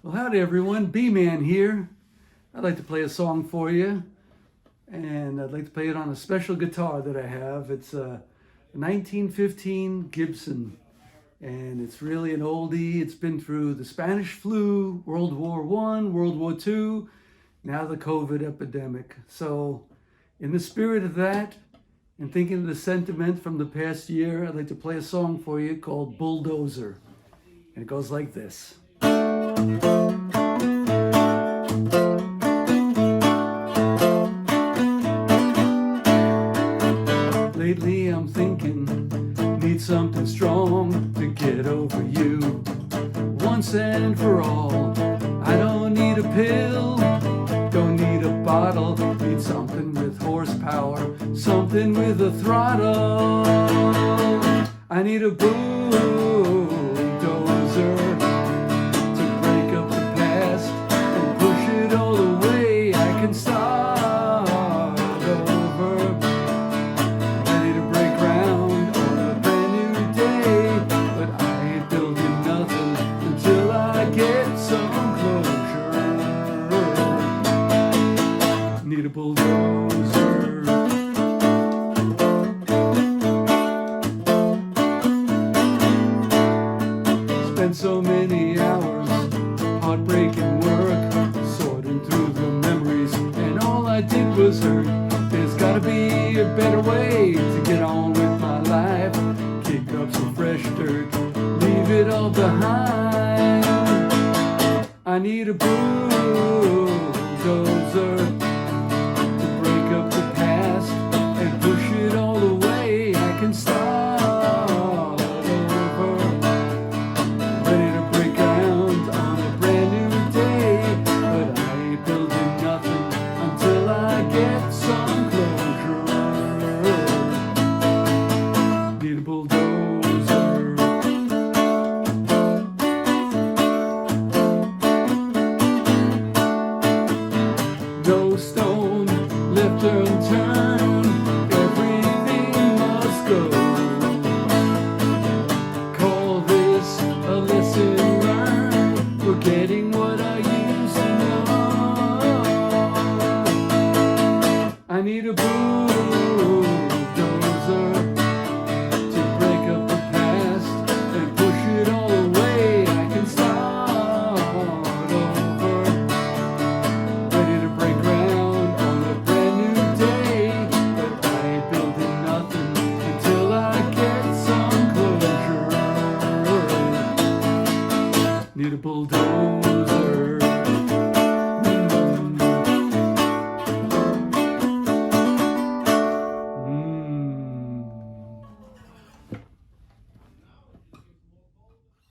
Well, howdy everyone, B-Man here. I'd like to play a song for you, and I'd like to play it on a special guitar that I have. It's a 1915 Gibson, and it's really an oldie. It's been through the Spanish flu, World War I, World War II, now the COVID epidemic. So in the spirit of that, and thinking of the sentiment from the past year, I'd like to play a song for you called Bulldozer. And it goes like this. Lately I'm thinking, need something strong to get over you. Once and for all, I don't need a pill, don't need a bottle, need something with horsepower, something with a throttle. I need a bulldozer to break up the past and push it all away. I can start over, ready to break ground on a brand new day, but I ain't building nothing until I get some closure. Need a bulldozer. Spent so many hours, heartbreaking work, sorting through the memories, and all I did was hurt. There's gotta be a better way to get on with my life. Kick up some fresh dirt, leave it all behind. I need a bulldozer to break up the past and push it all away. I can start over, ready to break ground on a brand new day, but I ain't building nothing until I get some closure. Need a bulldozer. No stone left unturned, everything must go. Call this a lesson learned, forgetting what I used to know. I need a bulldozer to break up the past and push it all away. I can start over, ready to break ground on a brand new day, but I ain't building nothing until I get some closure. Need a bulldozer.